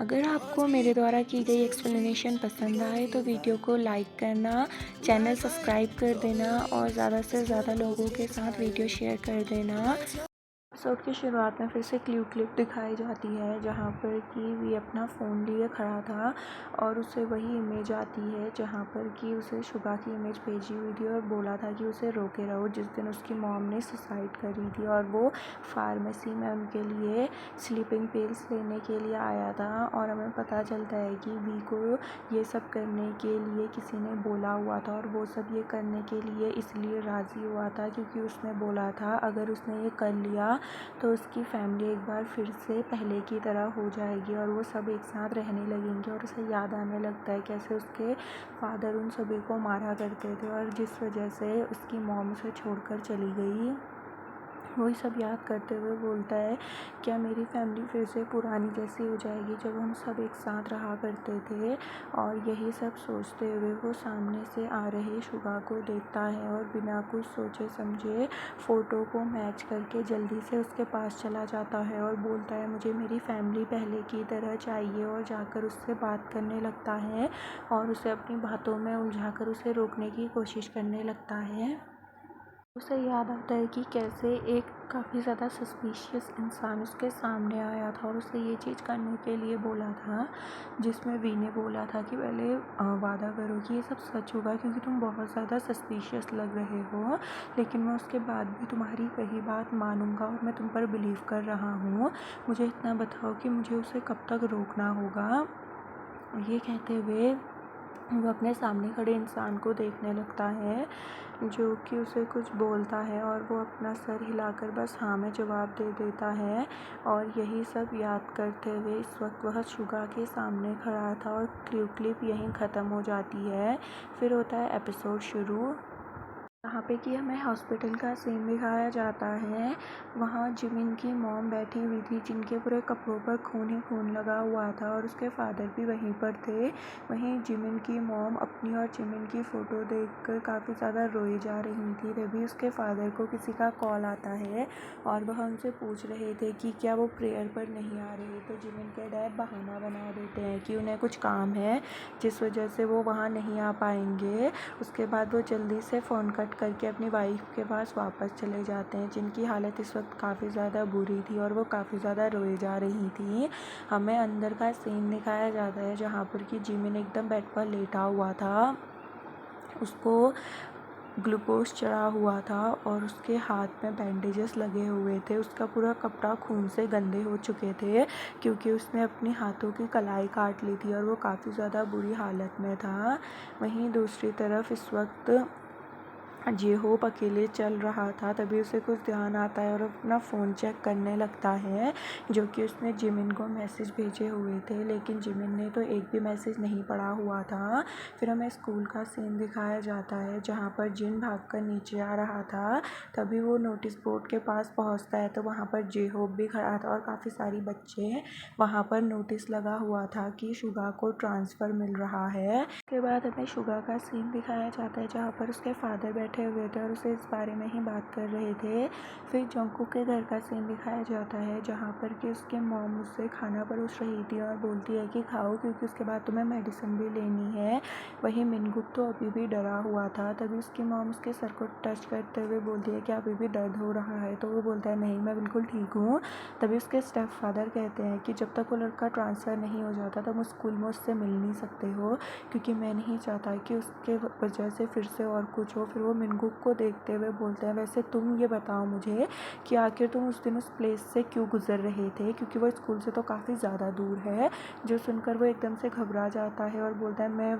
अगर आपको मेरे द्वारा की गई एक्सप्लेनेशन पसंद आए तो वीडियो को लाइक करना, चैनल सब्सक्राइब कर देना और ज़्यादा से ज़्यादा लोगों के साथ वीडियो शेयर कर देना। एपिसोड की शुरुआत में फिर से क्लिप दिखाई जाती है जहाँ पर कि वी अपना फ़ोन लिए खड़ा था और उसे वही इमेज आती है जहाँ पर कि उसे शुगा की इमेज भेजी हुई थी और बोला था कि उसे रोके रहो, जिस दिन उसकी मॉम ने सुसाइड करी थी और वो फार्मेसी में उनके लिए स्लीपिंग पिल्स लेने के लिए आया था। और हमें पता चलता है कि वी को ये सब करने के लिए किसी ने बोला हुआ था और वो सब ये करने के लिए इसलिए राज़ी हुआ था क्योंकि उसने बोला था अगर उसने ये कर लिया तो उसकी फैमिली एक बार फिर से पहले की तरह हो जाएगी और वो सब एक साथ रहने लगेंगे। और उसे याद आने लगता है कैसे उसके फादर उन सभी को मारा करते थे और जिस वजह से उसकी मॉम उसे छोड़कर चली गई। वही सब याद करते हुए बोलता है क्या मेरी फैमिली फिर से पुरानी जैसी हो जाएगी जब हम सब एक साथ रहा करते थे। और यही सब सोचते हुए वो सामने से आ रहे शुगा को देखता है और बिना कुछ सोचे समझे फ़ोटो को मैच करके जल्दी से उसके पास चला जाता है और बोलता है मुझे मेरी फैमिली पहले की तरह चाहिए और जाकर उससे बात करने लगता है और उसे अपनी बातों में उलझाकर उसे रोकने की कोशिश करने लगता है। उसे याद आता है कि कैसे एक काफ़ी ज़्यादा सस्पिशियस इंसान उसके सामने आया था और उसे ये चीज़ करने के लिए बोला था जिसमें वी ने बोला था कि पहले वादा करो कि ये सब सच होगा क्योंकि तुम बहुत ज़्यादा सस्पिशियस लग रहे हो, लेकिन मैं उसके बाद भी तुम्हारी कही बात मानूंगा और मैं तुम पर बिलीव कर रहा हूँ। मुझे इतना बताओ कि मुझे उसे कब तक रोकना होगा। ये कहते हुए वो अपने सामने खड़े इंसान को देखने लगता है जो कि उसे कुछ बोलता है और वो अपना सर हिलाकर बस हाँ में जवाब दे देता है। और यही सब याद करते हुए इस वक्त वह शुगा के सामने खड़ा था और क्लिप यहीं ख़त्म हो जाती है। फिर होता है एपिसोड शुरू जहाँ पे कि हमें हॉस्पिटल का सीन दिखाया जाता है। वहाँ जिमिन की मॉम बैठी हुई थी जिनके पूरे कपड़ों पर खून ही खून लगा हुआ था और उसके फादर भी वहीं पर थे। वहीं जिमिन की मॉम अपनी और जिमिन की फ़ोटो देखकर काफ़ी ज़्यादा रोई जा रही थी। तभी उसके फादर को किसी का कॉल आता है और वह उनसे पूछ रहे थे कि क्या वो प्रेयर पर नहीं आ रहे। तो जिमिन के डैड बहाना बना देते हैं कि उन्हें कुछ काम है जिस वजह से वो वहाँ नहीं आ पाएंगे। उसके बाद वो जल्दी से फ़ोन कट करके अपनी वाइफ के पास वापस चले जाते हैं जिनकी हालत इस वक्त काफ़ी ज़्यादा बुरी थी और वो काफ़ी ज़्यादा रोए जा रही थी। हमें अंदर का सीन दिखाया जाता है जहाँ पर कि जिमिन एकदम बेड पर लेटा हुआ था, उसको ग्लूकोज चढ़ा हुआ था और उसके हाथ में बैंडेजेस लगे हुए थे। उसका पूरा कपड़ा खून से गंदे हो चुके थे क्योंकि उसने अपनी हाथों की कलाई काट ली थी और वो काफ़ी ज़्यादा बुरी हालत में था। वहीं दूसरी तरफ इस वक्त जे होप अकेले चल रहा था। तभी उसे कुछ ध्यान आता है और अपना फ़ोन चेक करने लगता है जो कि उसने जिमिन को मैसेज भेजे हुए थे, लेकिन जिमिन ने तो एक भी मैसेज नहीं पढ़ा हुआ था। फिर हमें स्कूल का सीन दिखाया जाता है जहाँ पर जिन भागकर नीचे आ रहा था। तभी वो नोटिस बोर्ड के पास पहुँचता है तो वहाँ पर जे होप भी खड़ा था और काफ़ी सारी बच्चे वहाँ पर नोटिस लगा हुआ था कि शुगा को ट्रांसफ़र मिल रहा है। उसके बाद हमें शुगा का सीन दिखाया जाता है जहाँ पर उसके फादर बैठे हुए थे और उसे इस बारे में ही बात कर रहे थे। फिर जंगकुक के घर का सीन दिखाया जाता है जहाँ पर कि उसके मॉम उससे खाना परोस रही थी और बोलती है कि खाओ क्योंकि उसके बाद तुम्हें मेडिसिन भी लेनी है। वहीं मिनगुक तो अभी भी डरा हुआ था। तभी उसकी मॉम उसके सर को टच करते हुए बोलती है कि अभी भी दर्द हो रहा है, तो वो बोलता है नहीं मैं बिल्कुल ठीक हूँ। तभी उसके स्टेप फादर कहते हैं कि जब तक वो लड़का ट्रांसफ़र नहीं हो जाता तब उस स्कूल में उससे मिल नहीं सकते हो क्योंकि मैं नहीं चाहता कि उसके वजह से फिर से और कुछ हो। फिर वो मिनगुक को देखते हुए बोलते हैं वैसे तुम ये बताओ मुझे कि आखिर तुम उस दिन उस प्लेस से क्यों गुजर रहे थे, क्योंकि वो स्कूल से तो काफ़ी ज़्यादा दूर है। जो सुनकर वो एकदम से घबरा जाता है और बोलता है मैं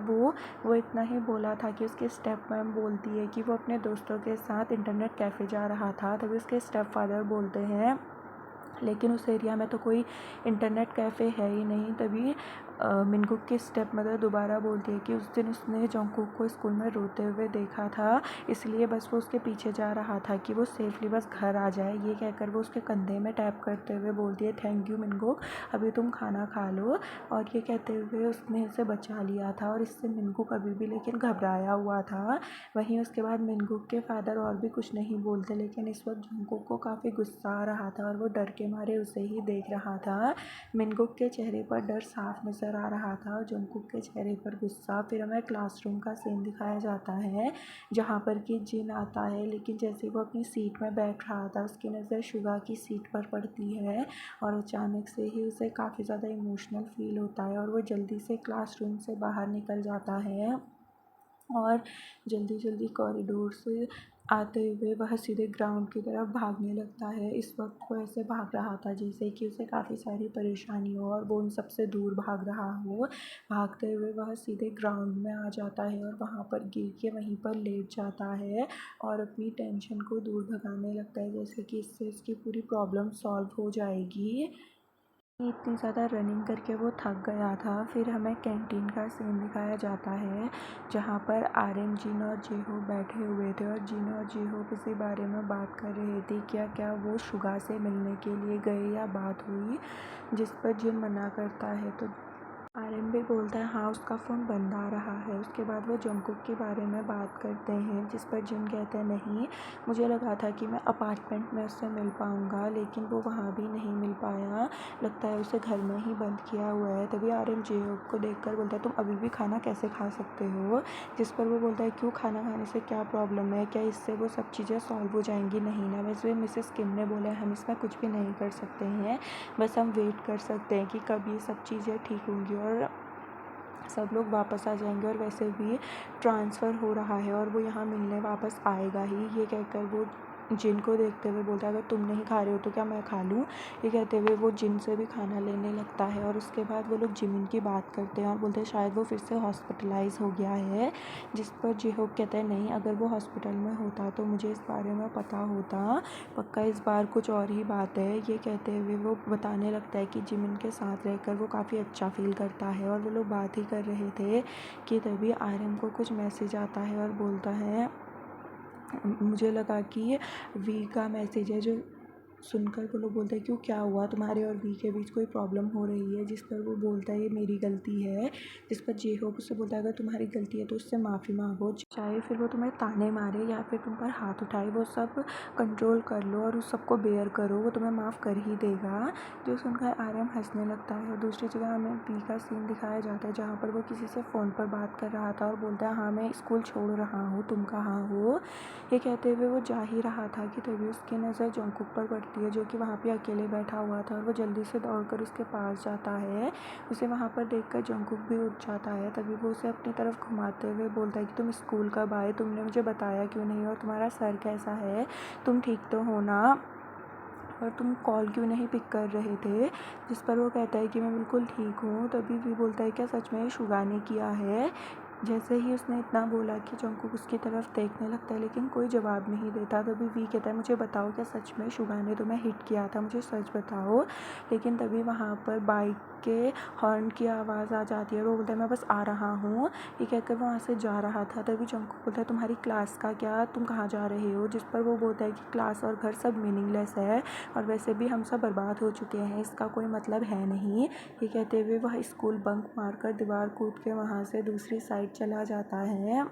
वो इतना ही बोला था कि उसके स्टेप मैम बोलती है कि वो अपने दोस्तों के साथ इंटरनेट कैफ़े जा रहा था। तभी उसके स्टेप फादर बोलते हैं लेकिन उस एरिया में तो कोई इंटरनेट कैफ़े है ही नहीं। तभी मिनगुक की स्टेप मदर दोबारा बोलती है कि उस दिन उसने जंगकुक को स्कूल में रोते हुए देखा था, इसलिए बस वो उसके पीछे जा रहा था कि वो सेफली बस घर आ जाए। ये कहकर वो उसके कंधे में टैप करते हुए बोलती है, थैंक यू मिनगुक, अभी तुम खाना खा लो। और ये कहते हुए उसने उसे बचा लिया था और इससे मिनगुक अभी भी लेकिन घबराया हुआ था। वहीं उसके बाद मिनगुक के फादर और भी कुछ नहीं बोलते, लेकिन इस वक्त जंगकुक को काफ़ी गुस्सा आ रहा था और वो डर के मारे उसे ही देख रहा था। मिनगुक के चेहरे पर डर साफ नज़र आ रहा था और जंगकुक के चेहरे पर गुस्सा। फिर हमें क्लासरूम का सीन दिखाया जाता है जहाँ पर कि जिन आता है, लेकिन जैसे वो अपनी सीट में बैठ रहा था उसकी नज़र शुगा की सीट पर पड़ती है और अचानक से ही उसे काफ़ी ज़्यादा इमोशनल फील होता है और वो जल्दी से क्लासरूम से बाहर निकल जाता है और जल्दी जल्दी कॉरिडोर से आते हुए वह सीधे ग्राउंड की तरफ भागने लगता है। इस वक्त वो ऐसे भाग रहा था जैसे कि उसे काफ़ी सारी परेशानी हो और वो उन सबसे दूर भाग रहा हो। भागते हुए वह सीधे ग्राउंड में आ जाता है और वहाँ पर गिर के वहीं पर लेट जाता है और अपनी टेंशन को दूर भगाने लगता है, जैसे कि इससे इसकी पूरी प्रॉब्लम सॉल्व हो जाएगी। इतनी ज़्यादा रनिंग करके वो थक गया था। फिर हमें कैंटीन का सीन दिखाया जाता है जहाँ पर आर्यन, जिन और जेहो बैठे हुए थे और जिन और जेहो किसी बारे में बात कर रहे थे। क्या वो शुगा से मिलने के लिए गए या बात हुई, जिस पर जिन मना करता है तो आर्यन भी बोलता है हाँ उसका फ़ोन बंद आ रहा है। उसके बाद वो जंगकुक के बारे में बात करते हैं, जिस पर जिन कहते हैं नहीं, मुझे लगा था कि मैं अपार्टमेंट में उससे मिल पाऊँगा, लेकिन वो वहाँ भी नहीं मिल पाया, लगता है उसे घर में ही बंद किया हुआ है। तभी आर्यन जेहोक को देखकर बोलता है तुम अभी भी खाना कैसे खा सकते हो, जिस पर वो बोलता है क्यों, खाना खाने से क्या प्रॉब्लम है, क्या इससे वो सब चीज़ें सॉल्व हो जाएंगी। नहीं ना, वैसे मिसेस किम ने बोला है हम इसमें कुछ भी नहीं कर सकते हैं, बस हम वेट कर सकते हैं कि कब ये सब चीज़ें ठीक होंगी और सब लोग वापस आ जाएंगे। और वैसे भी ट्रांसफ़र हो रहा है और वो यहाँ मिलने वापस आएगा ही। ये कहकर वो जिन को देखते हुए बोलता है अगर तुम नहीं खा रहे हो तो क्या मैं खा लूँ। ये कहते हुए वो जिन से भी खाना लेने लगता है और उसके बाद वो लोग जिमिन की बात करते हैं और बोलते हैं शायद वो फिर से हॉस्पिटलाइज हो गया है, जिस पर जेहोक कहता है नहीं, अगर वो हॉस्पिटल में होता तो मुझे इस बारे में पता होता, पक्का इस बार कुछ और ही बात है। ये कहते हुए वो बताने लगता है कि जिमिन के साथ रहकर वो काफ़ी अच्छा फील करता है और वो लोग बात ही कर रहे थे कि तभी आर्यन को कुछ मैसेज आता है और बोलता है मुझे लगा कि ये वी का मैसेज है। जो सुनकर वो लोग बोलते हैं क्यों, क्या हुआ, तुम्हारे और वी के बीच कोई प्रॉब्लम हो रही है, जिस पर वो बोलता है ये मेरी गलती है। जिस पर जेहोक उससे बोलता है अगर तुम्हारी गलती है तो उससे माफ़ी मांगो, चाहे फिर वो तुम्हें ताने मारे या फिर तुम पर हाथ उठाए, वो सब कंट्रोल कर लो और उस सबको बेयर करो, वो तुम्हें माफ़ कर ही देगा। जो सुनकर आर्यन हंसने लगता है। और दूसरी जगह हमें वी का सीन दिखाया जाता है जहाँ पर वो किसी से फ़ोन पर बात कर रहा था और बोलता है हाँ मैं स्कूल छोड़ रहा हूँ, तुम कहाँ हो। ये कहते हुए वो जा ही रहा था कि तभी उसकी नज़र जंगकुक पर पड़ती है, जो कि वहाँ पे अकेले बैठा हुआ था और वो जल्दी से दौड़कर उसके पास जाता है। उसे वहाँ पर देखकर जंगकुक भी उठ जाता है। तभी वो उसे अपनी तरफ घुमाते हुए बोलता है कि तुम स्कूल कब आए, तुमने मुझे बताया क्यों नहीं, और तुम्हारा सर कैसा है, तुम ठीक तो हो ना, और तुम कॉल क्यों नहीं पिक कर रहे थे। जिस पर वो कहता है कि मैं बिल्कुल ठीक हूँ। तभी भी बोलता है क्या सच में शुगा ने किया है। जैसे ही उसने इतना बोला कि जंगकुक उसकी तरफ देखने लगता है, लेकिन कोई जवाब नहीं देता। तभी वी कहता है मुझे बताओ क्या सच में शुगा ने तुम्हें हिट किया था, मुझे सच बताओ। लेकिन तभी वहाँ पर बाइक के हॉर्न की आवाज़ आ जाती है और वो बोलता है मैं बस आ रहा हूँ। ये कहकर वहाँ से जा रहा था। तभी जंगकुक बोलता है तुम्हारी क्लास का क्या, तुम कहाँ जा रहे हो। जिस पर वो बोलता है कि क्लास और घर सब मीनिंगलेस है और वैसे भी हम सब बर्बाद हो चुके हैं, इसका कोई मतलब है नहीं। ये कहते हुए वह स्कूल बंक मारकर दीवार कूद के वहाँ से दूसरी साइड चला जाता है।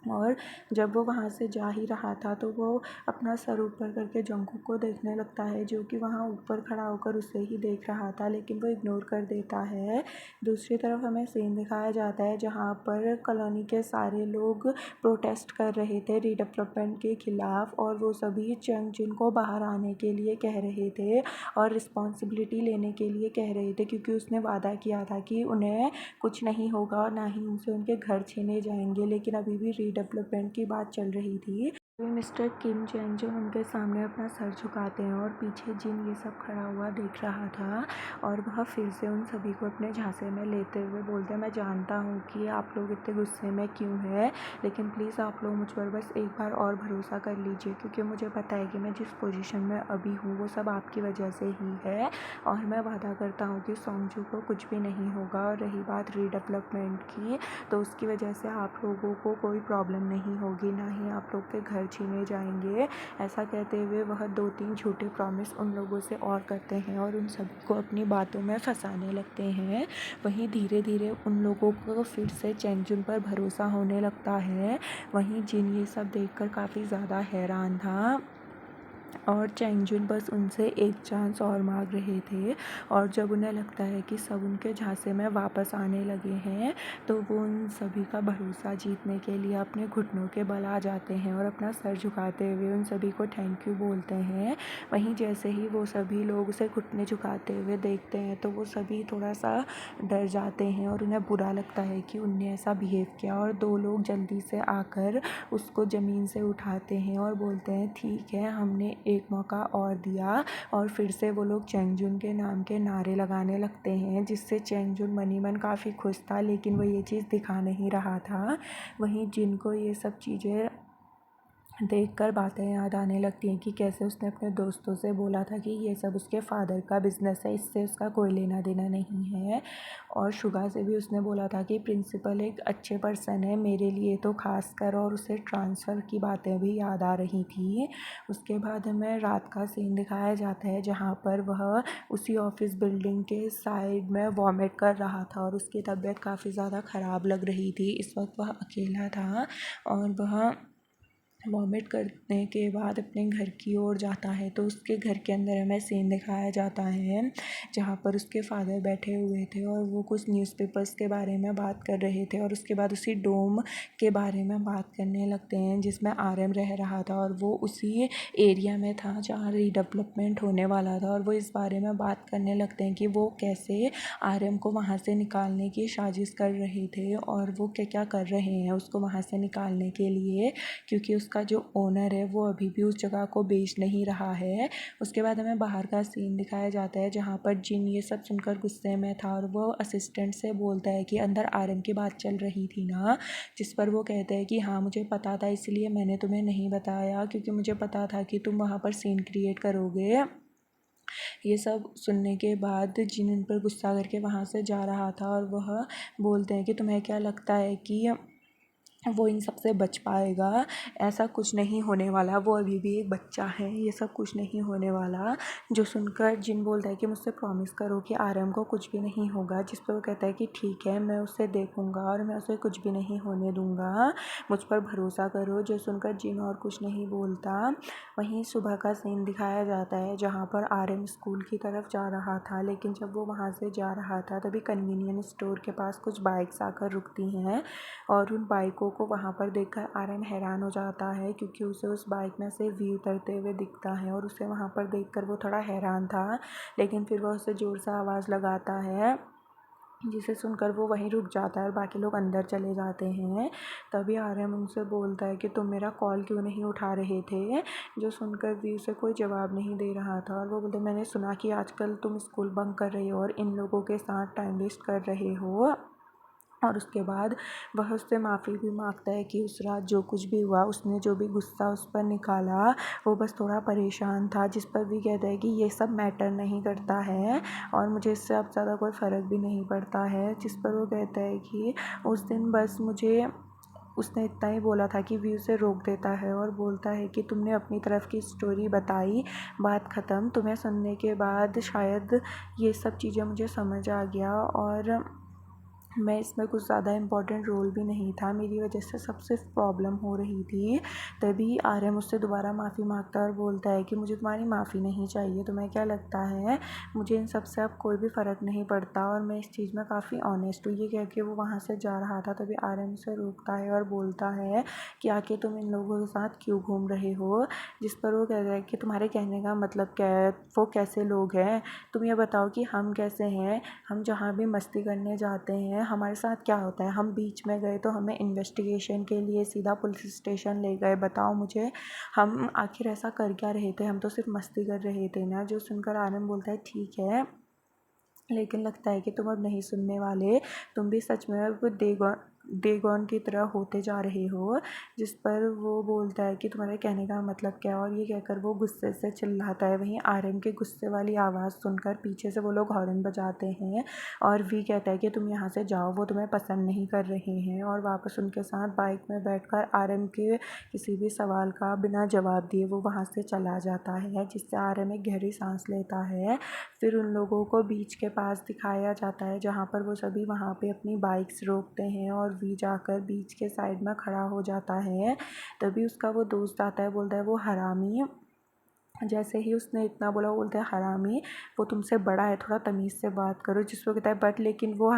और जब वो वहाँ से जा ही रहा था तो वो अपना सर ऊपर करके जंगकुक को देखने लगता है, जो कि वहाँ ऊपर खड़ा होकर उसे ही देख रहा था, लेकिन वो इग्नोर कर देता है। दूसरी तरफ हमें सीन दिखाया जाता है जहाँ पर कॉलोनी के सारे लोग प्रोटेस्ट कर रहे थे रीडेवलपमेंट के ख़िलाफ़ और वो सभी चंग जिन को बाहर आने के लिए कह रहे थे और रिस्पॉन्सिबिलिटी लेने के लिए कह रहे थे, क्योंकि उसने वादा किया था कि उन्हें कुछ नहीं होगा और ना ही उनसे उनके घर छीने जाएंगे। लेकिन अभी भी रीडेवलपमेंट की बात चल रही थी। मिस्टर किम जैन जो उनके सामने अपना सर झुकाते हैं और पीछे जिन ये सब खड़ा हुआ देख रहा था और वह फिर से उन सभी को अपने झांसे में लेते हुए बोलते हैं, मैं जानता हूँ कि आप लोग इतने गुस्से में क्यों हैं, लेकिन प्लीज़ आप लोग मुझ पर बस एक बार और भरोसा कर लीजिए, क्योंकि मुझे पता है कि मैं जिस पोजीशन में अभी हूँ वो सब आपकी वजह से ही है और मैं वादा करता हूँ कि सोंगजू को कुछ भी नहीं होगा। और रही बात रीडेवलपमेंट की, तो उसकी वजह से आप लोगों को कोई प्रॉब्लम नहीं होगी, ना ही आप लोग के घर छीने जाएंगे। ऐसा कहते हुए वह 2-3 झूठे प्रॉमिस उन लोगों से और करते हैं और उन सभी को अपनी बातों में फंसाने लगते हैं। वहीं धीरे धीरे उन लोगों को फिर से चेंगजुन पर भरोसा होने लगता है। वहीं जिन ये सब देखकर काफ़ी ज़्यादा हैरान था और चेंगजुन बस उनसे एक चांस और मांग रहे थे। और जब उन्हें लगता है कि सब उनके झांसे में वापस आने लगे हैं, तो वो उन सभी का भरोसा जीतने के लिए अपने घुटनों के बल आ जाते हैं और अपना सर झुकाते हुए उन सभी को थैंक यू बोलते हैं। वहीं जैसे ही वो सभी लोग उसे घुटने झुकाते हुए देखते हैं, तो वो सभी थोड़ा सा डर जाते हैं और उन्हें बुरा लगता है कि उनने ऐसा बिहेव किया। और 2 लोग जल्दी से आकर उसको ज़मीन से उठाते हैं और बोलते हैं, ठीक है, हमने एक मौका और दिया। और फिर से वो लोग चेंगजुन के नाम के नारे लगाने लगते हैं, जिससे चेंगजुन मन ही मन काफ़ी खुश था, लेकिन वो ये चीज़ दिखा नहीं रहा था। वहीं जिनको ये सब चीज़ें देखकर बातें याद आने लगती हैं कि कैसे उसने अपने दोस्तों से बोला था कि ये सब उसके फादर का बिज़नेस है, इससे उसका कोई लेना देना नहीं है। और शुगा से भी उसने बोला था कि प्रिंसिपल एक अच्छे पर्सन है मेरे लिए तो खास कर, और उसे ट्रांसफ़र की बातें भी याद आ रही थी। उसके बाद हमें रात का सीन दिखाया जाता है जहाँ पर वह उसी ऑफिस बिल्डिंग के साइड में वॉमिट कर रहा था और उसकी तबीयत काफ़ी ज़्यादा ख़राब लग रही थी। इस वक्त वह अकेला था और वह वॉमिट करने के बाद अपने घर की ओर जाता है। तो उसके घर के अंदर हमें सीन दिखाया जाता है जहाँ पर उसके फादर बैठे हुए थे और वो कुछ न्यूज़पेपर्स के बारे में बात कर रहे थे और उसके बाद उसी डोम के बारे में बात करने लगते हैं जिसमें आरएम रह रहा था और वो उसी एरिया में था जहाँ रीडेवलपमेंट होने वाला था। और वो इस बारे में बात करने लगते हैं कि वो कैसे आरएम को वहाँ से निकालने की साजिश कर रहे थे और वो क्या क्या कर रहे हैं उसको वहाँ से निकालने के लिए, क्योंकि उसका जो ओनर है वो अभी भी उस जगह को बेच नहीं रहा है। उसके बाद हमें बाहर का सीन दिखाया जाता है जहाँ पर जिन ये सब सुनकर गुस्से में था और वो असिस्टेंट से बोलता है कि अंदर आरएम की बात चल रही थी ना, जिस पर वो कहते हैं कि हाँ मुझे पता था, इसलिए मैंने तुम्हें नहीं बताया क्योंकि मुझे पता था कि तुम वहाँ पर सीन क्रिएट करोगे। ये सब सुनने के बाद जिन उन पर गुस्सा करके वहाँ से जा रहा था और वह बोलते हैं कि तुम्हें क्या लगता है कि वो इन सब से बच पाएगा, ऐसा कुछ नहीं होने वाला, वो अभी भी एक बच्चा है, ये सब कुछ नहीं होने वाला। जो सुनकर जिन बोलता है कि मुझसे प्रॉमिस करो कि आरएम को कुछ भी नहीं होगा, जिस पर वो कहता है कि ठीक है मैं उसे देखूंगा और मैं उसे कुछ भी नहीं होने दूंगा, मुझ पर भरोसा करो। जो सुनकर जिन और कुछ नहीं बोलता। वहीं सुबह का सीन दिखाया जाता है जहाँ पर आरएम स्कूल की तरफ जा रहा था, लेकिन जब वो वहाँ से जा रहा था तभी कन्वीनियंस स्टोर के पास कुछ बाइक्स आकर रुकती हैं और उन बाइकों को वहाँ पर देखकर आरएम हैरान हो जाता है क्योंकि उसे उस बाइक में से व्यू उतरते हुए दिखता है और उसे वहाँ पर देखकर वो थोड़ा हैरान था, लेकिन फिर वह उसे ज़ोर से आवाज़ लगाता है जिसे सुनकर वो वहीं रुक जाता है और बाकी लोग अंदर चले जाते हैं। तभी आरएम उनसे बोलता है कि तुम मेरा कॉल क्यों नहीं उठा रहे थे। जो सुनकर वी उसे कोई जवाब नहीं दे रहा था और वो बोलते, मैंने सुना कि आजकल तुम स्कूल बंक कर रहे हो और इन लोगों के साथ टाइम वेस्ट कर रहे हो। और उसके बाद वह उससे माफ़ी भी मांगता है कि उस रात जो कुछ भी हुआ, उसने जो भी गुस्सा उस पर निकाला, वो बस थोड़ा परेशान था। जिस पर भी कहता है कि ये सब मैटर नहीं करता है और मुझे इससे अब ज़्यादा कोई फ़र्क भी नहीं पड़ता है। जिस पर वो कहता है कि उस दिन बस मुझे उसने इतना ही बोला था कि वी उसे रोक देता है और बोलता है कि तुमने अपनी तरफ की स्टोरी बताई, बात ख़त्म। तुम्हें सुनने के बाद शायद ये सब चीज़ें मुझे समझ आ गया और मैं इसमें कुछ ज़्यादा इम्पोर्टेंट रोल भी नहीं था, मेरी वजह से सब सिर्फ प्रॉब्लम हो रही थी। तभी आरएम उससे दोबारा माफ़ी मांगता है और बोलता है कि मुझे तुम्हारी माफ़ी नहीं चाहिए, तुम्हें क्या लगता है मुझे इन सब से अब कोई भी फ़र्क नहीं पड़ता और मैं इस चीज़ में काफ़ी ऑनेस्ट हूँ। ये कह के वो वहाँ से जा रहा था तभी आरएम उसे रोकता है और बोलता है कि आके तुम इन लोगों के साथ क्यों घूम रहे हो। जिस पर वो कहता है कि तुम्हारे कहने का मतलब क्या है, वो कैसे लोग हैं, तुम ये बताओ कि हम कैसे हैं। हम जहाँ भी मस्ती करने जाते हैं हमारे साथ क्या होता है, हम बीच में गए तो हमें इन्वेस्टिगेशन के लिए सीधा पुलिस स्टेशन ले गए, बताओ मुझे हम आखिर ऐसा कर क्या रहे थे, हम तो सिर्फ मस्ती कर रहे थे ना। जो सुनकर आनंद बोलता है ठीक है, लेकिन लगता है कि तुम अब नहीं सुनने वाले, तुम भी सच में अब डेगॉन की तरह होते जा रहे हो। जिस पर वो बोलता है कि तुम्हारे कहने का मतलब क्या है, और ये कहकर वो गुस्से से चिल्लाता है। वहीं आर्यन के गुस्से वाली आवाज़ सुनकर पीछे से वो लोग हॉर्न बजाते हैं और वी कहता है कि तुम यहाँ से जाओ, वो तुम्हें पसंद नहीं कर रहे हैं। और वापस उनके साथ बाइक में बैठकर आर्यन के किसी भी सवाल का बिना जवाब दिए वो वहाँ से चला जाता है, जिससे आर्यन एक गहरी सांस लेता है। फिर उन लोगों को बीच के पास दिखाया जाता है जहाँ पर वो सभी वहाँ पे अपनी बाइक्स रोकते हैं और वी जाकर बीच के साइड में खड़ा हो जाता है। तभी उसका वो दोस्त आता है, बोलता है वो हरामी। जैसे ही उसने इतना बोला, वो बोलता है हरामी, वो तुमसे बड़ा है, थोड़ा तमीज़ से बात करो। जिस पर कहता है बट, लेकिन वो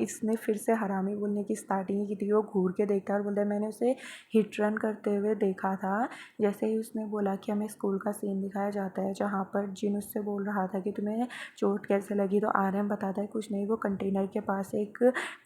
इसने फिर से हरामी बोलने की स्टार्टिंग की थी। वो घूर के देखता है और बोलता है मैंने उसे हिट रन करते हुए देखा था। जैसे ही उसने बोला कि हमें स्कूल का सीन दिखाया जाता है जहाँ पर जिन उससे बोल रहा था कि तुम्हें चोट कैसे लगी, तो आर्यन बताता है कुछ नहीं, वो कंटेनर के पास एक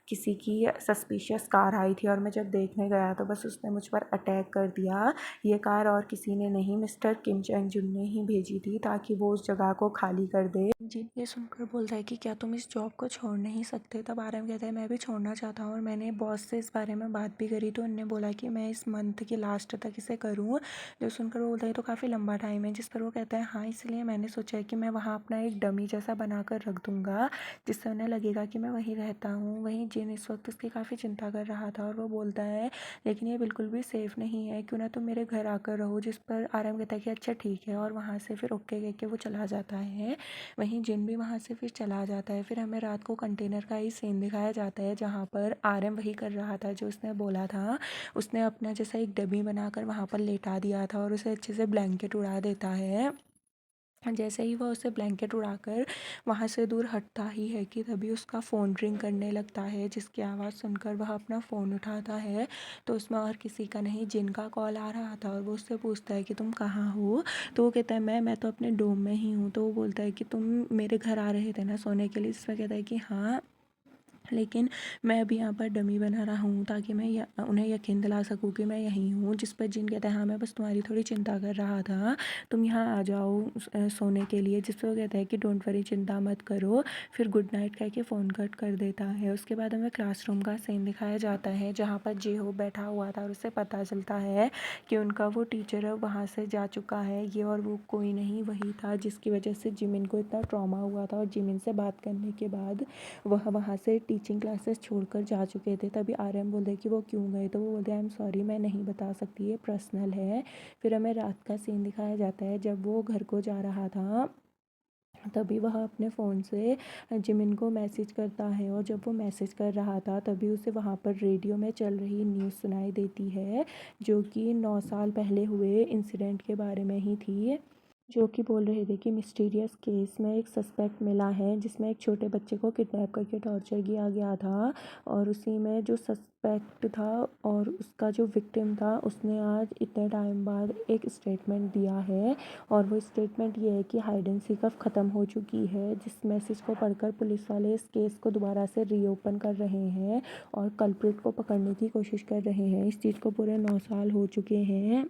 किसी की सस्पिशियस कार आई थी और मैं जब देखने गया तो बस उसने मुझ पर अटैक कर दिया। ये कार और किसी ने नहीं, मिस्टर किम चैंग जुन ने ही भेजी थी ताकि वो उस जगह को खाली कर दे। जिन ये सुनकर बोलता है कि क्या तुम इस जॉब को छोड़ नहीं सकते। तब आरएम कहता है मैं भी छोड़ना चाहता हूँ और मैंने बॉस से इस बारे में बात भी करी, तो उन्होंने बोला कि मैं इस मंथ के लास्ट तक इसे करूँ। जो सुनकर वो बोलता है तो काफ़ी लंबा टाइम है। जिस पर वो कहता है हाँ, इसलिए मैंने सोचा है कि मैं वहाँ अपना एक डमी जैसा बनाकर रख दूँगा, जिससे उन्हें लगेगा कि मैं वहीं रहता हूँ। वहीं जिन इस वक्त उसकी काफ़ी चिंता कर रहा था और वो बोलता है लेकिन ये बिल्कुल भी सेफ़ नहीं है, क्यों ना तुम मेरे घर आकर रहो। जिस पर आरएम कहता है कि अच्छा ठीक है, और वहाँ से फिर ओके कह के वो चला जाता है। वहीं जिन भी वहाँ से फिर चला जाता है। फिर हमें रात को कंटेनर का ही सीन दिखाया जाता है जहाँ पर आरएम वही कर रहा था जो उसने बोला था। उसने अपना जैसा एक डमी बनाकर वहाँ पर लेटा दिया था और उसे अच्छे से ब्लैंकेट उड़ा देता है। जैसे ही वह उसे ब्लैंकेट उड़ाकर वहाँ से दूर हटता ही है कि तभी उसका फ़ोन रिंग करने लगता है, जिसकी आवाज़ सुनकर वह अपना फ़ोन उठाता है तो उसमें और किसी का नहीं, जिन का कॉल आ रहा था। और वो उससे पूछता है कि तुम कहाँ हो, तो वो कहता है मैं तो अपने डोम में ही हूँ। तो वो बोलता है कि तुम मेरे घर आ रहे थे ना सोने के लिए। इसमें कहता है कि हाँ, लेकिन मैं अभी यहाँ पर डमी बना रहा हूँ ताकि मैं उन्हें यकीन दिला सकूँ कि मैं यहीं हूँ। जिस पर जिन कहता है हाँ, मैं बस तुम्हारी थोड़ी चिंता कर रहा था, तुम यहाँ आ जाओ सोने के लिए। जिस पर वो कहता है कि डोंट वरी, चिंता मत करो। फिर गुड नाइट कह के फ़ोन कट कर देता है। उसके बाद हमें क्लासरूम का सीन दिखाया जाता है जहाँ पर जे हो बैठा हुआ था और उसे पता चलता है कि उनका वो टीचर अब वहाँ से जा चुका है। ये और वो कोई नहीं, वही था जिसकी वजह से जिमिन को इतना ट्रॉमा हुआ था। और जिमिन से बात करने के बाद वह वहाँ से टीचिंग क्लासेस छोड़कर जा चुके थे। तभी आर्यन बोलते कि वो क्यों गए, तो वो बोलते आई एम सॉरी, मैं नहीं बता सकती, ये पर्सनल है। फिर हमें रात का सीन दिखाया जाता है जब वो घर को जा रहा था। तभी वह अपने फ़ोन से जिमिन को मैसेज करता है और जब वो मैसेज कर रहा था तभी उसे वहाँ पर रेडियो में चल रही न्यूज़ सुनाई देती है, जो कि 9 साल पहले हुए इंसिडेंट के बारे में ही थी। जो कि बोल रहे थे कि मिस्टीरियस केस में एक सस्पेक्ट मिला है जिसमें एक छोटे बच्चे को किडनैप करके टॉर्चर किया गया था। और उसी में जो सस्पेक्ट था और उसका जो विक्टिम था, उसने आज इतने टाइम बाद एक स्टेटमेंट दिया है। और वो स्टेटमेंट ये है कि हाइड एंड सीक अब ख़त्म हो चुकी है। जिस मैसेज को पढ़कर पुलिस वाले इस केस को दोबारा से रीओपन कर रहे हैं और कल्प्रिट को पकड़ने की कोशिश कर रहे हैं। इस चीज़ को पूरे 9 साल हो चुके हैं,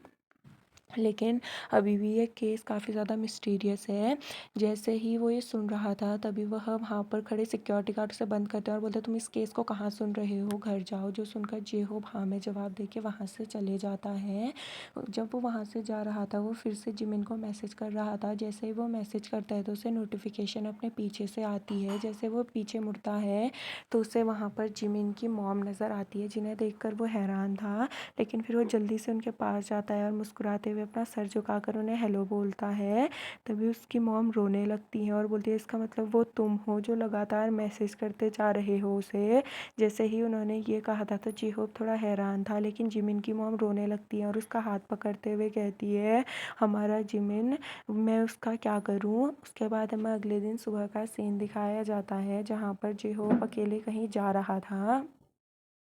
लेकिन अभी भी ये केस काफ़ी ज़्यादा मिस्टीरियस है। जैसे ही वो ये सुन रहा था तभी वह वहाँ पर खड़े सिक्योरिटी गार्ड उसे बंद करते हैं और बोलते तुम इस केस को कहाँ सुन रहे हो, घर जाओ। जो सुनकर जे हो हाँ में जवाब दे के वहाँ से चले जाता है। जब वो वहाँ से जा रहा था वो फिर से जिमिन को मैसेज कर रहा था। जैसे ही वो मैसेज करता है तो उसे नोटिफिकेशन अपने पीछे से आती है। जैसे वो पीछे मुड़ता है तो उसे वहाँ पर जिमिन की मॉम नज़र आती है, जिन्हें देखकर वो हैरान था। लेकिन फिर वो जल्दी से उनके पास जाता है और मुस्कुराते हुए अपना सर झुकाकर उन्हें हेलो बोलता है। तभी उसकी मॉम रोने लगती है और बोलती है इसका मतलब वो तुम हो जो लगातार मैसेज करते जा रहे हो उसे। जैसे ही उन्होंने ये कहा था तो जी होप थोड़ा हैरान था, लेकिन जिमिन की मॉम रोने लगती है और उसका हाथ पकड़ते हुए कहती है हमारा जिमिन, मैं उसका क्या करूं। उसके बाद हमें अगले दिन सुबह का सीन दिखाया जाता है जहाँ पर जे होप अकेले कहीं जा रहा था।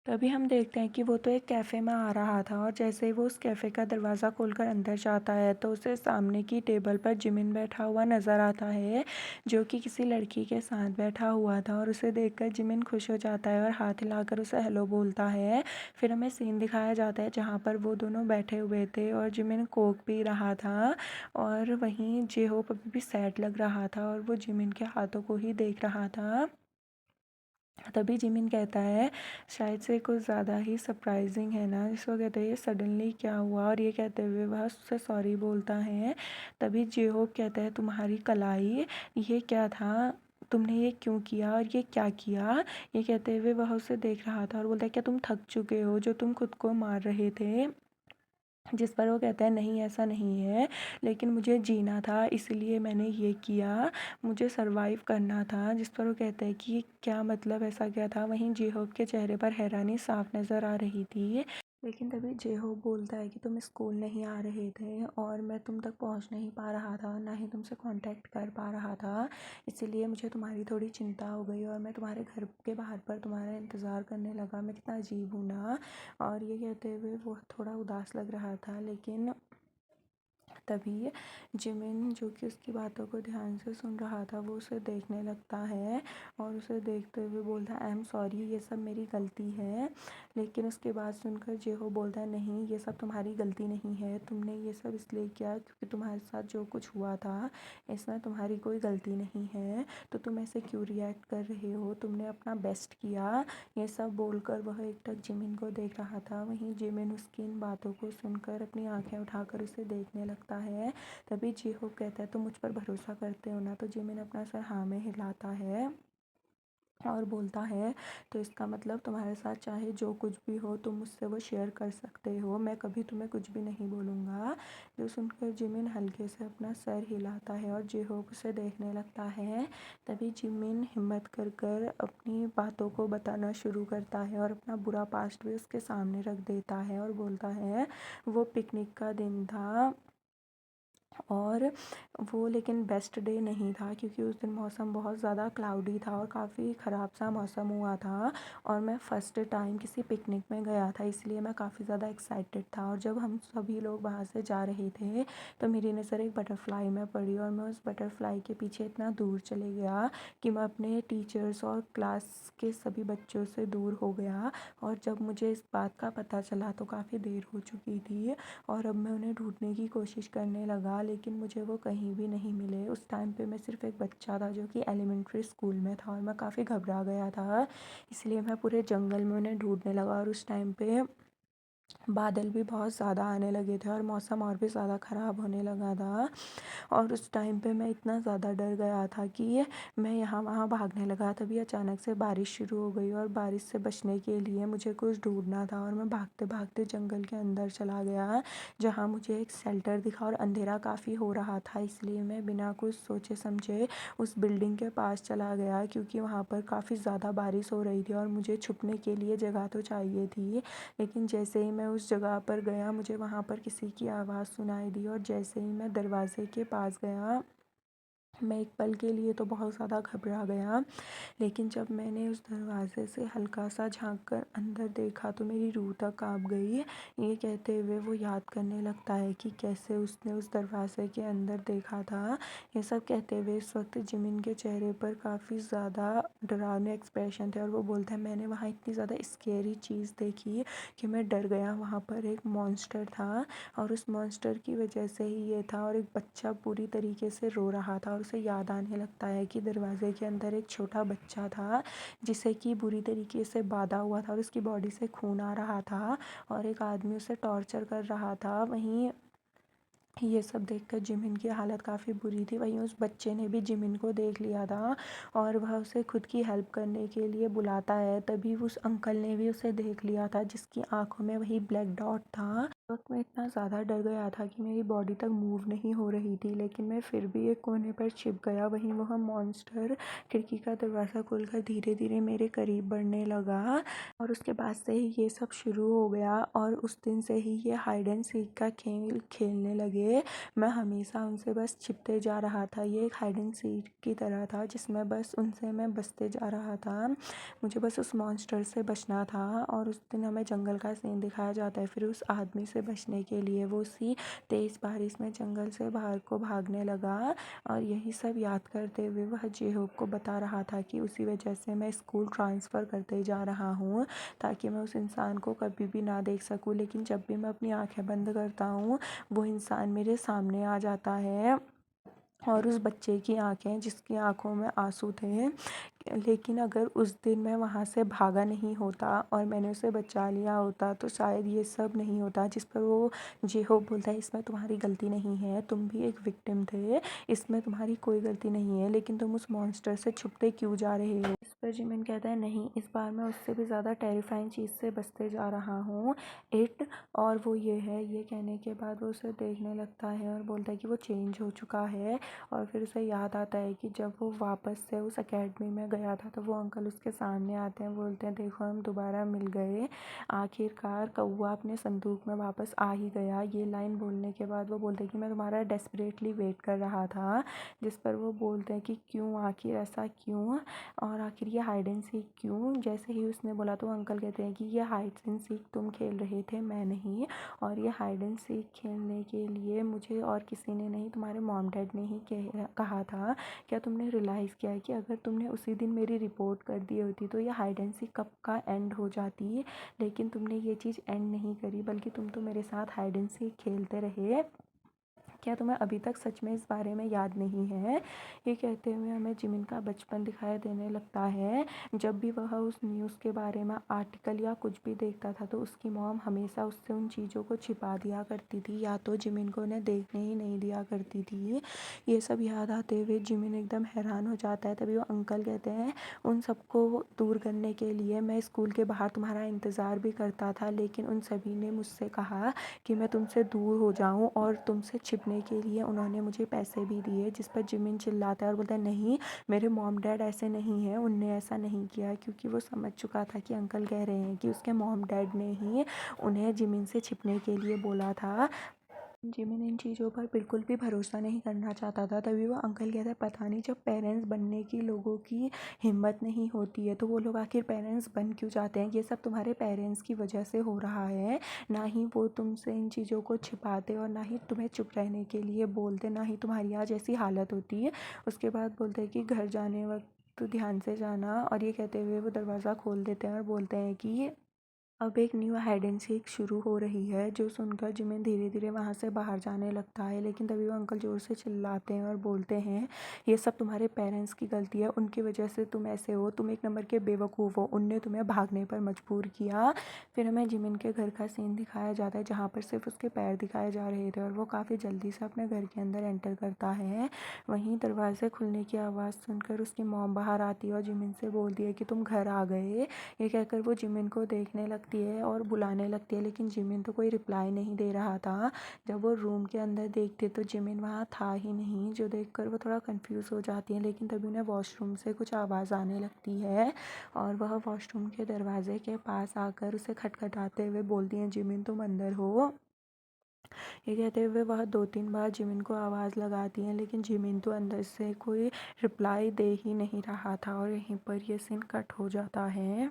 तभी हम देखते हैं कि वो तो एक कैफ़े में आ रहा था और जैसे ही वो उस कैफ़े का दरवाज़ा खोलकर अंदर जाता है तो उसे सामने की टेबल पर जिमिन बैठा हुआ नज़र आता है, जो कि किसी लड़की के साथ बैठा हुआ था। और उसे देखकर जिमिन खुश हो जाता है और हाथ हिलाकर उसे हेलो बोलता है। फिर हमें सीन दिखाया जाता है जहाँ पर वो दोनों बैठे हुए थे और जिमिन कोक पी रहा था और वहीं जेहोप अभी भी सैड लग रहा था और वो जिमिन के हाथों को ही देख रहा था। तभी जिमिन कहता है, शायद से कुछ ज़्यादा ही सरप्राइजिंग है ना, जिसको कहते हैं ये सडनली क्या हुआ। और ये कहते हुए वह उससे सॉरी बोलता है। तभी जेहोप कहता है, तुम्हारी कलाई, ये क्या था, तुमने ये क्यों किया और ये क्या किया। ये कहते हुए वह उसे देख रहा था और बोलता है, क्या तुम थक चुके हो जो तुम खुद को मार रहे थे। जिस पर वो कहता है, नहीं ऐसा नहीं है, लेकिन मुझे जीना था इसलिए मैंने ये किया, मुझे सरवाइव करना था। जिस पर वो कहता है कि क्या मतलब, ऐसा क्या था। वहीं जेहोब के चेहरे पर हैरानी साफ नज़र आ रही थी। लेकिन तभी जेहोब बोलता है कि तुम स्कूल नहीं आ रहे थे और मैं तुम तक पहुंच नहीं पा रहा था, ना ही तुमसे कांटेक्ट कर पा रहा था, इसीलिए मुझे तुम्हारी थोड़ी चिंता हो गई और मैं तुम्हारे घर के बाहर पर तुम्हारा इंतज़ार करने लगा। मैं कितना अजीब हूँ ना। और ये कहते हुए वो थोड़ा उदास लग रहा था। लेकिन तभी जिमिन, जो कि उसकी बातों को ध्यान से सुन रहा था, वो उसे देखने लगता है और उसे देखते हुए बोलता है, आई एम सॉरी, ये सब मेरी गलती है। लेकिन उसके बाद सुनकर जेहो बोलता है, नहीं ये सब तुम्हारी गलती नहीं है, तुमने ये सब इसलिए किया क्योंकि तुम्हारे साथ जो कुछ हुआ था इसमें तुम्हारी कोई गलती नहीं है, तो तुम ऐसे क्यों रिएक्ट कर रहे हो, तुमने अपना बेस्ट किया। ये सब बोलकर वह एकटक जिमिन को देख रहा था। वहीं जिमिन उसकी इन बातों को सुनकर अपनी आंखें उठाकर उसे देखने लगता है। तभी जेहोब कहता है, तुम मुझ पर भरोसा करते हो ना। तो जिमिन अपना सर हाँ में हिलाता है और बोलता है, तो इसका मतलब तुम्हारे साथ चाहे जो कुछ भी हो तुम मुझसे वो शेयर कर सकते हो, मैं कभी तुम्हें कुछ भी नहीं बोलूँगा। जो सुनकर जिमिन हल्के से अपना सर हिलाता है और जेहोब उसे देखने लगता है। तभी जिमिन हिम्मत कर कर अपनी बातों को बताना शुरू करता है और अपना बुरा पास्ट भी उसके सामने रख देता है और बोलता है, वो पिकनिक का दिन था और वो लेकिन बेस्ट डे नहीं था क्योंकि उस दिन मौसम बहुत ज़्यादा क्लाउडी था और काफ़ी ख़राब सा मौसम हुआ था और मैं फ़र्स्ट टाइम किसी पिकनिक में गया था, इसलिए मैं काफ़ी ज़्यादा एक्साइटेड था। और जब हम सभी लोग वहाँ से जा रहे थे तो मेरी नज़र एक बटरफ्लाई में पड़ी और मैं उस बटरफ्लाई के पीछे इतना दूर चले गया कि मैं अपने टीचर्स और क्लास के सभी बच्चों से दूर हो गया। और जब मुझे इस बात का पता चला तो काफ़ी देर हो चुकी थी और अब मैं उन्हें ढूंढने की कोशिश करने लगा, लेकिन मुझे वो कहीं भी नहीं मिले। उस टाइम पे मैं सिर्फ एक बच्चा था जो कि एलिमेंट्री स्कूल में था और मैं काफ़ी घबरा गया था, इसलिए मैं पूरे जंगल में उन्हें ढूंढने लगा। और उस टाइम पे बादल भी बहुत ज़्यादा आने लगे थे और मौसम और भी ज़्यादा ख़राब होने लगा था। और उस टाइम पे मैं इतना ज़्यादा डर गया था कि मैं यहाँ वहाँ भागने लगा। तभी अचानक से बारिश शुरू हो गई और बारिश से बचने के लिए मुझे कुछ ढूंढना था और मैं भागते भागते जंगल के अंदर चला गया, जहाँ मुझे एक शेल्टर दिखा और अंधेरा काफ़ी हो रहा था, इसलिए मैं बिना कुछ सोचे समझे उस बिल्डिंग के पास चला गया क्योंकि वहाँ पर काफ़ी ज़्यादा बारिश हो रही थी और मुझे छुपने के लिए जगह तो चाहिए थी। लेकिन जैसे ही मैं उस जगह पर गया मुझे वहाँ पर किसी की आवाज़ सुनाई दी और जैसे ही मैं दरवाज़े के पास गया, मैं एक पल के लिए तो बहुत ज़्यादा घबरा गया। लेकिन जब मैंने उस दरवाज़े से हल्का सा झाँक कर अंदर देखा तो मेरी रूह तक काँप गई। ये कहते हुए वो याद करने लगता है कि कैसे उसने उस दरवाज़े के अंदर देखा था। ये सब कहते हुए इस वक्त जिमिन के चेहरे पर काफ़ी ज़्यादा डरावने एक्सप्रेशन थे और वो बोलता है, मैंने वहाँ इतनी ज़्यादा स्केरी चीज़ देखी कि मैं डर गया। वहाँ पर एक मॉन्स्टर था और उस मॉन्स्टर की वजह से ही ये था। और एक बच्चा पूरी तरीके से रो रहा था और उसे याद आने लगता है कि दरवाज़े के अंदर एक छोटा बच्चा था जिसे कि बुरी तरीके से बांधा हुआ था और उसकी बॉडी से खून आ रहा था और एक आदमी उसे टॉर्चर कर रहा था। वहीं ये सब देखकर जिमिन की हालत काफ़ी बुरी थी। वहीं उस बच्चे ने भी जिमिन को देख लिया था और वह उसे खुद की हेल्प करने के लिए बुलाता है। तभी उस अंकल ने भी उसे देख लिया था जिसकी आंखों में वही ब्लैक डॉट था। वक़्त मैं इतना ज़्यादा डर गया था कि मेरी बॉडी तक मूव नहीं हो रही थी, लेकिन मैं फिर भी एक कोने पर छिप गया। वहीं वह मॉन्स्टर खिड़की का दरवाज़ा खोलकर धीरे-धीरे मेरे करीब बढ़ने लगा और उसके बाद से ही ये सब शुरू हो गया और उस दिन से ही ये हाइड एंड सीक का खेल खेलने लगे। मैं हमेशा उनसे बस छिपते जा रहा था। ये एक हाइड एंड सीक की तरह था जिसमें बस उनसे मैं बचते जा रहा था। मुझे बस उस मॉन्स्टर से बचना था और उस दिन हमें जंगल का सीन दिखाया जाता है। फिर उस आदमी से बचने के लिए वो उसी तेज़ बारिश में जंगल से बाहर को भागने लगा और यही सब याद करते हुए वह जेहोब को बता रहा था कि उसी वजह से मैं स्कूल ट्रांसफ़र करते जा रहा हूँ ताकि मैं उस इंसान को कभी भी ना देख सकूँ। लेकिन जब भी मैं अपनी आँखें बंद करता हूँ वो इंसान मेरे सामने आ जाता है और उस बच्चे की आँखें जिसकी आँखों में आंसू थे। लेकिन अगर उस दिन मैं वहाँ से भागा नहीं होता और मैंने उसे बचा लिया होता तो शायद ये सब नहीं होता। जिस पर वो जेहोब बोलता है, इसमें तुम्हारी गलती नहीं है, तुम भी एक विक्टिम थे, इसमें तुम्हारी कोई गलती नहीं है, लेकिन तुम उस मॉन्स्टर से छुपते क्यों जा रहे हो। इस पर जिमिन कहता है, नहीं, इस बार मैं उससे भी ज़्यादा टेरिफाइंग चीज़ से बचते जा रहा हूँ, इट। और वो ये है। ये कहने के बाद वो उसे देखने लगता है और बोलता है कि वो चेंज हो चुका है। और फिर उसे याद आता है कि जब वो वापस से उस अकेडमी में गया था तो वो अंकल उसके सामने आते हैं, बोलते हैं, देखो हम दोबारा मिल गए, आखिरकार कौवा अपने संदूक में वापस आ ही गया। ये लाइन बोलने के बाद वो बोलते हैं कि मैं तुम्हारा डेस्परेटली वेट कर रहा था। जिस पर वो बोलते हैं कि क्यों, आखिर ऐसा क्यों, और आखिर ये हाइड एंड सीक क्यों। जैसे ही उसने बोला तो अंकल कहते हैं कि ये हाइड एंड सीक तुम खेल रहे थे, मैं नहीं, और ये हाइड एंड सीक खेलने के लिए मुझे और किसी ने नहीं, तुम्हारे मॉम डैड ने ही कहा था। क्या तुमने रियलाइज़ किया है कि अगर तुमने उसी दिन मेरी रिपोर्ट कर दी होती तो ये हाइड एंड सीक कब का एंड हो जाती। लेकिन तुमने ये चीज़ एंड नहीं करी, बल्कि तुम तो मेरे साथ हाइड एंड सीक खेलते रहे। क्या तुम्हें अभी तक सच में इस बारे में याद नहीं है। ये कहते हुए हमें जिमिन का बचपन दिखाई देने लगता है। जब भी वह उस न्यूज़ के बारे में आर्टिकल या कुछ भी देखता था तो उसकी मॉम हमेशा उससे उन चीज़ों को छिपा दिया करती थी या तो जिमिन को उन्हें देखने ही नहीं दिया करती थी। ये सब याद आते हुए जिमिन एकदम हैरान हो जाता है। तभी वो अंकल कहते हैं, उन सबको दूर करने के लिए मैं स्कूल के बाहर तुम्हारा इंतज़ार भी करता था, लेकिन उन सभी ने मुझसे कहा कि मैं तुमसे दूर हो जाऊं, और तुमसे छिपने के लिए उन्होंने मुझे पैसे भी दिए। जिस पर जिमिन चिल्लाता है और बोलता है, नहीं, मेरे मॉम डैड ऐसे नहीं हैं, उनने ऐसा नहीं किया। क्योंकि वो समझ चुका था कि अंकल कह रहे हैं कि उसके मॉम डैड ने ही उन्हें जिमिन से छिपने के लिए बोला था। जिमिन इन चीज़ों पर बिल्कुल भी भरोसा नहीं करना चाहता था। तभी वो अंकल कहता है, पता नहीं, जब पेरेंट्स बनने की लोगों की हिम्मत नहीं होती है तो वो लोग आखिर पेरेंट्स बन क्यों जाते हैं। ये सब तुम्हारे पेरेंट्स की वजह से हो रहा है, ना ही वो तुमसे इन चीज़ों को छिपाते और ना ही तुम्हें चुप रहने के लिए बोलते, ना ही तुम्हारी आज ऐसी हालत होती है। उसके बाद बोलते हैं कि घर जाने वक्त तो ध्यान से जाना। और ये कहते हुए वो दरवाज़ा खोल देते हैं और बोलते हैं कि अब एक न्यू हाइड एंड सीक शुरू हो रही है। जो सुनकर जिमिन धीरे धीरे वहाँ से बाहर जाने लगता है। लेकिन तभी वो अंकल ज़ोर से चिल्लाते हैं और बोलते हैं, ये सब तुम्हारे पेरेंट्स की गलती है, उनकी वजह से तुम ऐसे हो, तुम एक नंबर के बेवकूफ़ हो, उनने तुम्हें भागने पर मजबूर किया। फिर हमें जिमिन के घर का सीन दिखाया जाता है जहाँ पर सिर्फ उसके पैर दिखाए जा रहे थे और वो काफ़ी जल्दी से अपने घर के अंदर एंटर करता है। वहीं दरवाज़े खुलने की आवाज़ सुनकर उसकी मॉम बाहर आती है और जिमिन से बोलती है कि तुम घर आ गए। ये कहकर वो जिमिन को देखने लगती है और बुलाने लगती है, लेकिन जिमिन तो कोई रिप्लाई नहीं दे रहा था। जब वो रूम के अंदर देखते तो जिमिन वहाँ था ही नहीं, जो देखकर वो थोड़ा कंफ्यूज हो जाती है। लेकिन तभी उन्हें वॉशरूम से कुछ आवाज़ आने लगती है और वह वॉशरूम के दरवाजे के पास आकर उसे खटखटाते हुए बोलती हैं, जिमिन तुम अंदर हो। ये कहते हुए वह 2-3 बार जिमिन को आवाज़ लगाती हैं, लेकिन जिमिन तो अंदर से कोई रिप्लाई दे ही नहीं रहा था। और यहीं पर ये सीन कट हो जाता है।